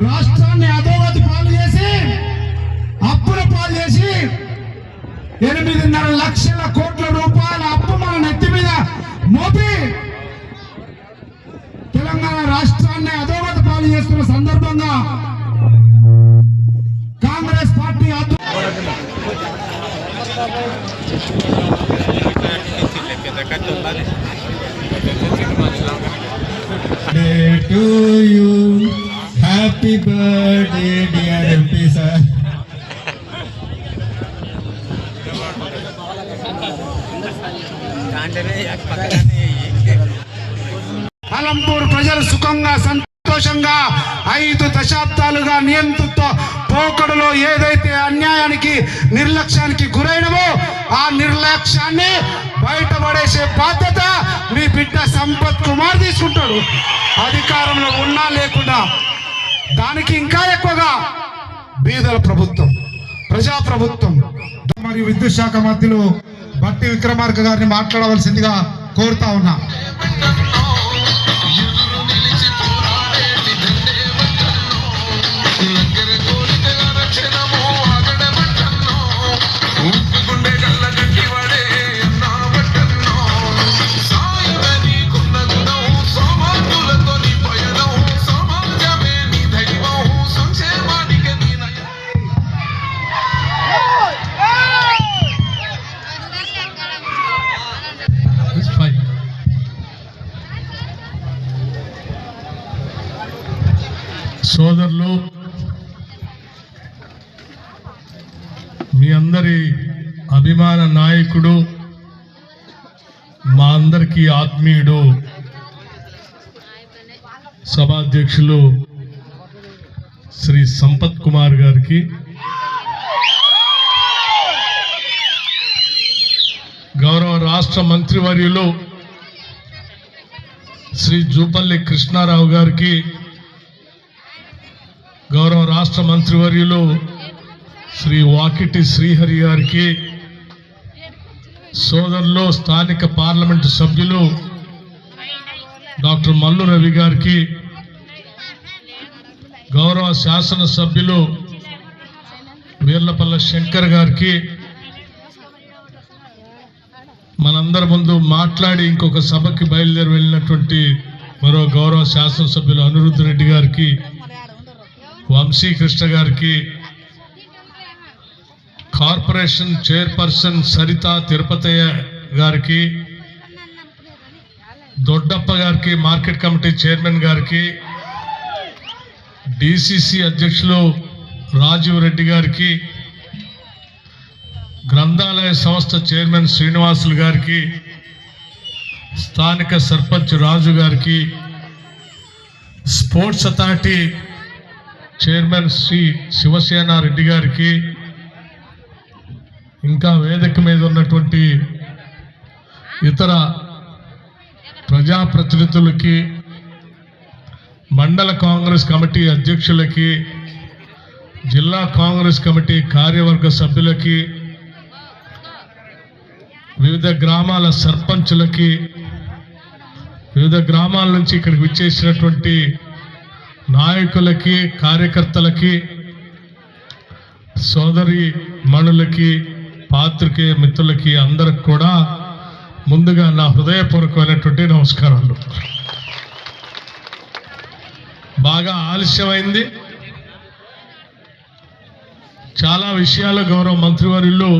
రాష్ట్రాన్ని అధోగతి పాలు చేసి అప్పుల పాలు చేసి 8.5 లక్షల కోట్ల రూపాయల అప్పు మన నెత్తి మీద మోపి తెలంగాణ రాష్ట్రాన్ని అధోగతి పాలు చేస్తున్న సందర్భంగా Congress party to you. Happy birthday, dear MP sir. Alampur ప్రజలు సుఖంగా సంతోషంగా 5 దశాబ్దాలుగా నియంత్రిత పోకడలో ఏదైతే అన్యాయానికి నిర్లక్ష్యానికి గురైనవో ఆ నిర్లక్ష్యాన్ని బయటపడేసే బాధ్యత మీ బిడ్డ సంపత్ కుమార్ తీసుకుంటాడు. అధికారంలో ఉన్నా లేకుండా దానికి ఇంకా ఎక్కువగా బీదల ప్రభుత్వం, ప్రజా ప్రభుత్వం. మరియు విద్యుత్ శాఖ మంత్రులు బట్టి విక్రమార్క గారిని మాట్లాడవలసిందిగా కోరుతా ఉన్నా. సోదరులు, మీ అందరి అభిమాన నాయకుడు, మా అందరికీ ఆత్మీయుడు, సభాధ్యక్షులు శ్రీ సంపత్ కుమార్ గారికి, గౌరవ రాష్ట్ర మంత్రివర్యులు శ్రీ జూపల్లి కృష్ణారావు గారికి, గౌరవ రాష్ట్ర మంత్రివర్యులు శ్రీ వాకిటి శ్రీహరి గారికి, సోదరులు స్థానిక పార్లమెంటు సభ్యులు డాక్టర్ మల్లు రవి గారికి, గౌరవ శాసన సభ్యులు వీర్లపల్ల శంకర్ గారికి, మనందరి ముందు మాట్లాడి ఇంకొక సభకి బయలుదేరి వెళ్ళినటువంటి మరో గౌరవ శాసనసభ్యులు అనిరుద్ధ్ రెడ్డి గారికి, వంశీకృష్ణ గారికి, కార్పొరేషన్ చైర్పర్సన్ సరిత తిరుపతయ్య గారికి, దొడ్డప్ప గారికి, మార్కెట్ కమిటీ చైర్మన్ గారికి, డిసిసి అధ్యక్షులు రాజీవ్ రెడ్డి గారికి, గ్రంథాలయ సంస్థ చైర్మన్ శ్రీనివాసులు గారికి, స్థానిక సర్పంచ్ రాజు గారికి, sports authority chairman Shri Shivasena Reddy గారికి, ఇంకా వేదిక మీద ఉన్నటువంటి ఇతర ప్రజాప్రతినిధులకి, మండల కాంగ్రెస్ కమిటీ అధ్యక్షులకి, జిల్లా కాంగ్రెస్ కమిటీ కార్యవర్గ సభ్యులకి, వివిధ గ్రామాల సర్పంచులకి, వివిధ గ్రామాల నుంచి ఇక్కడికి విచ్చేసినటువంటి నాయకులకి, కార్యకర్తలకి, సోదరి మణులకి, పాత్రికేయ మిత్రులకి అందరికి కూడా ముందుగా నా హృదయపూర్వకమైనటువంటి నమస్కారాలు. బాగా ఆలస్యమైంది. చాలా విషయాలు గౌరవ మంత్రివర్యులు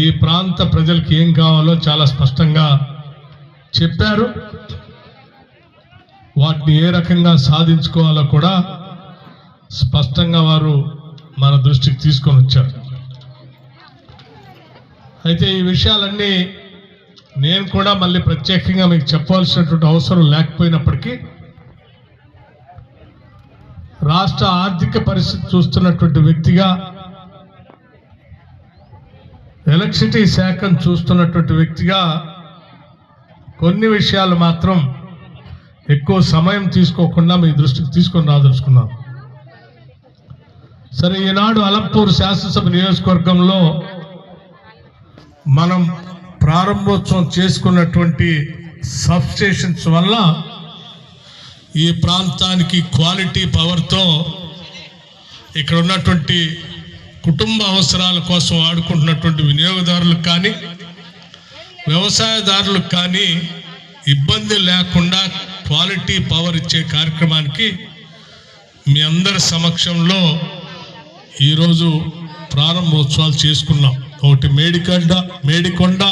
ఈ ప్రాంత ప్రజలకు ఏం కావాలో చాలా స్పష్టంగా చెప్పారు. వాటిని ఏ రకంగా సాధించుకోవాలో కూడా స్పష్టంగా వారు మన దృష్టికి తీసుకొని వచ్చారు. అయితే ఈ విషయాలన్నీ నేను కూడా మళ్ళీ ప్రత్యేకంగా మీకు చెప్పాల్సినటువంటి అవసరం లేకపోయినప్పటికీ రాష్ట్ర ఆర్థిక పరిస్థితి చూస్తున్నటువంటి వ్యక్తిగా, ఎలక్ట్రిసిటీ శాఖను చూస్తున్నటువంటి వ్యక్తిగా కొన్ని విషయాలు మాత్రం ఎక్కువ సమయం తీసుకోకుండా మీ దృష్టికి తీసుకొని రాదలుచుకున్నాను. సరే, ఈనాడు అలంపూర్ శాసనసభ నియోజకవర్గంలో మనం ప్రారంభోత్సవం చేసుకున్నటువంటి సబ్స్టేషన్స్ వల్ల ఈ ప్రాంతానికి క్వాలిటీ పవర్తో ఇక్కడ ఉన్నటువంటి కుటుంబ అవసరాల కోసం వాడుకుంటున్నటువంటి వినియోగదారులకు కానీ వ్యవసాయదారులకు కానీ ఇబ్బంది లేకుండా క్వాలిటీ పవర్ ఇచ్చే కార్యక్రమానికి మీ అందరి సమక్షంలో ఈరోజు ప్రారంభోత్సవాలు చేసుకున్నాం. ఒకటి మేడికొండ,